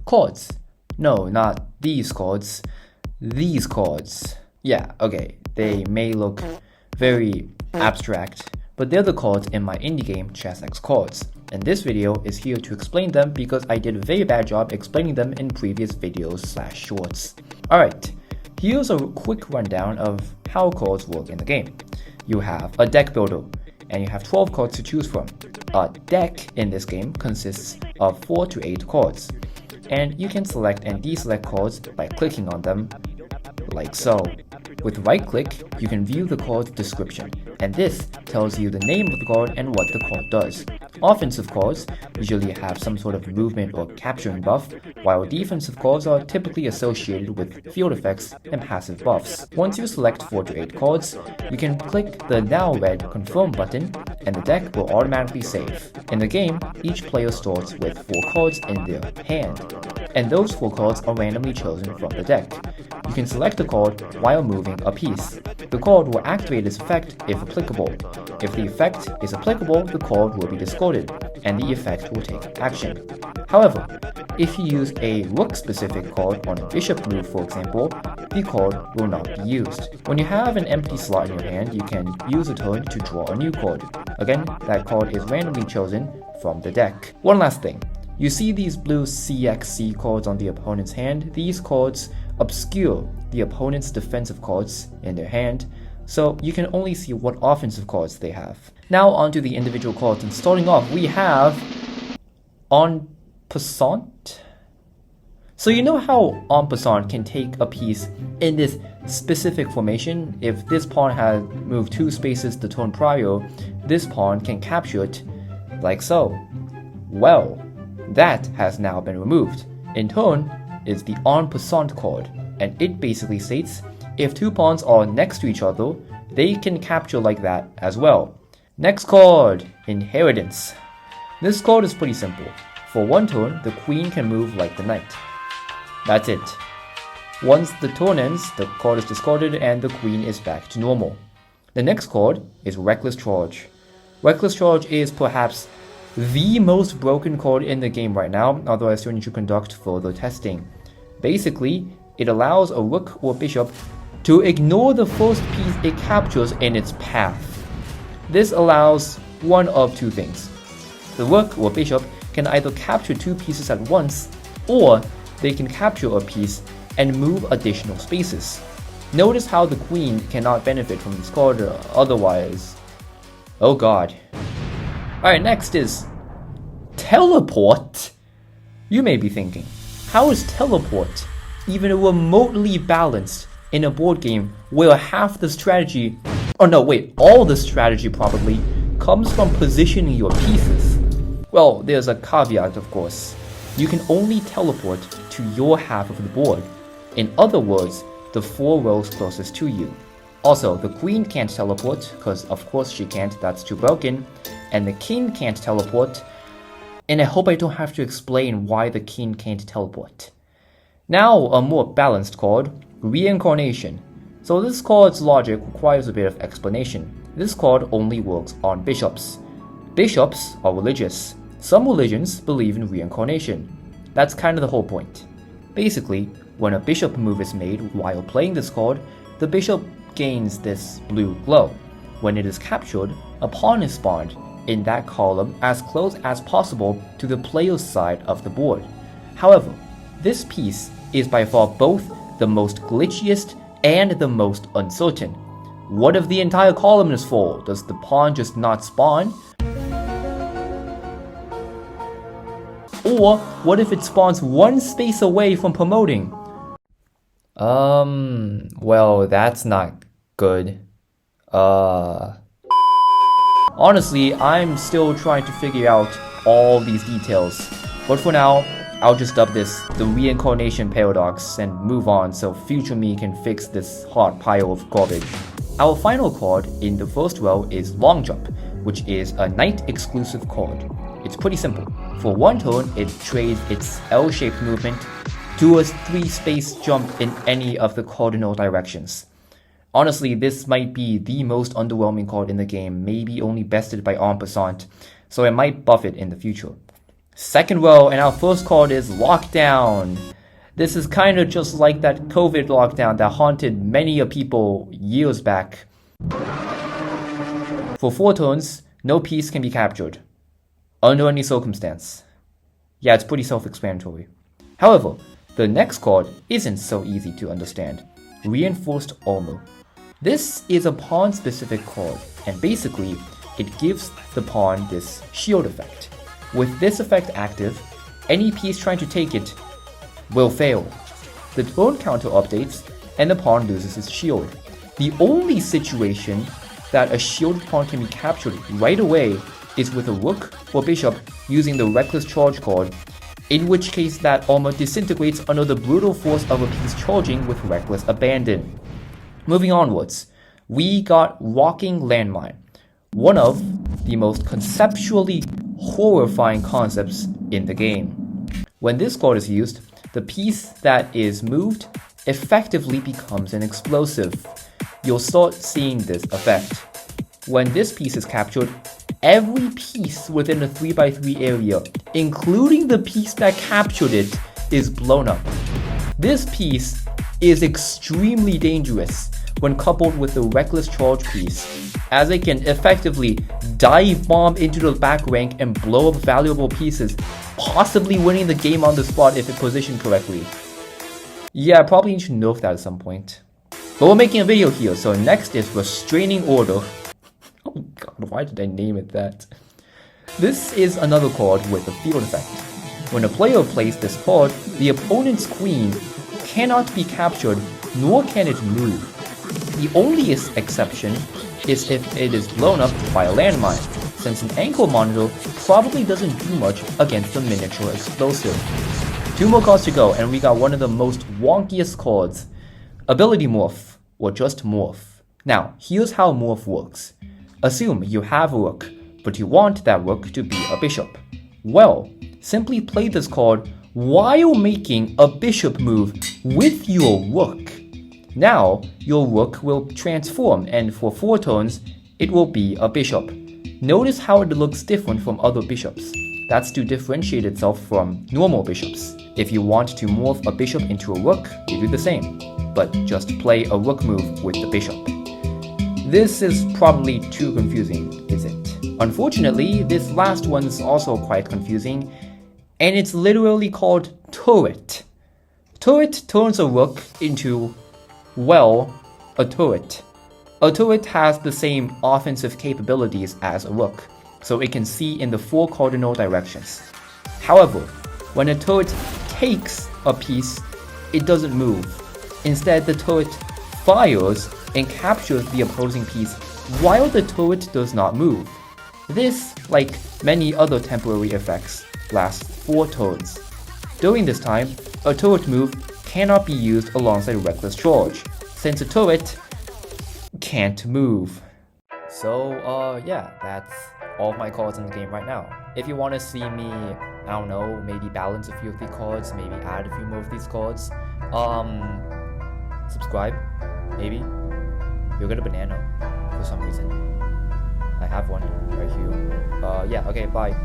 chords. No, not these chords. These chords. Yeah, okay, they may look very abstract, but they're the chords in my indie game Chess X Chords, and this video is here to explain them because I did a very bad job explaining them in previous videos/shorts. Alright, here's a quick rundown of how chords work in the game. You have a deck builder, and you have 12 chords to choose from. A deck in this game consists of 4 to 8 chords, and you can select and deselect chords by clicking on them, like so. With right click, you can view the chord's description, and this tells you the name of the chord and what the chord does. Offensive chords usually have some sort of movement or capturing buff, while defensive chords are typically associated with field effects and passive buffs. Once you select 4 to 8 chords, you can click the now red confirm button, and the deck will automatically save. In the game, each player starts with 4 chords in their hand, and those 4 chords are randomly chosen from the deck. You can select a chord while moving a piece. The chord will activate its effect if applicable. If the effect is applicable, the chord will be discarded, and the effect will take action. However, if you use a rook-specific chord on a bishop move, for example, the chord will not be used. When you have an empty slot in your hand, you can use a turn to draw a new chord. Again, that chord is randomly chosen from the deck. One last thing. You see these blue CXC chords on the opponent's hand? These chords obscure the opponent's defensive chords in their hand, so you can only see what offensive chords they have. Now onto the individual chords, and starting off we have Passant. So you know how Passant can take a piece in this specific formation? If this pawn had moved 2 spaces the turn prior, this pawn can capture it like so. Well, that has now been removed. In turn is the Passant chord, and it basically states if 2 pawns are next to each other, they can capture like that as well. Next chord, Inheritance. This chord is pretty simple. For 1 turn, the queen can move like the knight. That's it. Once the turn ends, the chord is discarded and the queen is back to normal. The next chord is Reckless Charge. Reckless Charge is perhaps the most broken chord in the game right now, although I still need to conduct further testing. Basically, it allows a rook or bishop to ignore the first piece it captures in its path. This allows one of 2 things. The rook or bishop can either capture 2 pieces at once, or they can capture a piece and move additional spaces. Notice how the queen cannot benefit from this card otherwise. Oh god. Alright, next is Teleport. You may be thinking, how is Teleport even remotely balanced in a board game where half the strategy, all the strategy probably, comes from positioning your pieces? Well, there's a caveat, of course. You can only teleport to your half of the board. In other words, the 4 rows closest to you. Also, the queen can't teleport, because of course she can't, that's too broken. And the king can't teleport. And I hope I don't have to explain why the king can't teleport. Now, a more balanced chord, Reincarnation. So this chord's logic requires a bit of explanation. This chord only works on bishops. Bishops are religious. Some religions believe in reincarnation. That's kind of the whole point. Basically, when a bishop move is made while playing this chord, the bishop gains this blue glow. When it is captured, a pawn is spawned in that column as close as possible to the player's side of the board. However, this piece is by far both the most glitchiest and the most uncertain. What if the entire column is full? Does the pawn just not spawn? Or what if it spawns 1 space away from promoting? Well, that's not good. Honestly, I'm still trying to figure out all these details. But for now, I'll just dub this the Reincarnation Paradox and move on so future me can fix this hot pile of garbage. Our final chord in the first row is Long Jump, which is a knight exclusive chord. It's pretty simple. For 1 turn, it trades its L-shaped movement to a 3-space jump in any of the cardinal directions. Honestly, this might be the most underwhelming card in the game, maybe only bested by Passant, so I might buff it in the future. Second row, and our first card is Lockdown. This is kind of just like that COVID lockdown that haunted many people years back. For 4 turns, no piece can be captured, under any circumstance. Yeah, it's pretty self-explanatory. However, the next card isn't so easy to understand. Reinforced Armor. This is a pawn-specific card, and basically, it gives the pawn this shield effect. With this effect active, any piece trying to take it will fail. The turn counter updates, and the pawn loses its shield. The only situation that a shielded pawn can be captured right away is with a rook or bishop using the Reckless Charge card, in which case that armor disintegrates under the brutal force of a piece charging with Reckless Abandon. Moving onwards, we got Rocking Landmine, one of the most conceptually horrifying concepts in the game. When this card is used, the piece that is moved effectively becomes an explosive. You'll start seeing this effect. When this piece is captured, every piece within the 3x3 area, including the piece that captured it, is blown up. This piece is extremely dangerous when coupled with the Reckless Charge piece, as it can effectively dive bomb into the back rank and blow up valuable pieces, possibly winning the game on the spot if it positioned correctly. Yeah, I probably need to nerf that at some point. But we're making a video here, so next is Restraining Order. Oh god, why did I name it that? This is another card with a field effect. When a player plays this card, the opponent's queen cannot be captured, nor can it move. The only exception is if it is blown up by a landmine, since an ankle monitor probably doesn't do much against a miniature explosive. 2 more cards to go, and we got one of the most wonkiest cards, Ability Morph, or just Morph. Now, here's how Morph works. Assume you have a rook, but you want that rook to be a bishop. Well, simply play this card while making a bishop move with your rook. Now, your rook will transform, and for 4 turns, it will be a bishop. Notice how it looks different from other bishops. That's to differentiate itself from normal bishops. If you want to morph a bishop into a rook, you do the same, but just play a rook move with the bishop. This is probably too confusing, is it? Unfortunately, this last one is also quite confusing, and it's literally called Turret. Turret turns a rook into, well, a turret. A turret has the same offensive capabilities as a rook, so it can see in the 4 cardinal directions. However, when a turret takes a piece, it doesn't move. Instead, the turret fires and captures the opposing piece while the turret does not move. This, like many other temporary effects, lasts 4 turns. During this time, a turret move cannot be used alongside Reckless Charge, since a turret can't move. So, yeah, that's all of my cards in the game right now. If you want to see me, I don't know, maybe balance a few of the cards, maybe add a few more of these cards, subscribe, maybe. You'll get a banana for some reason. I have one right here. Yeah, okay, bye.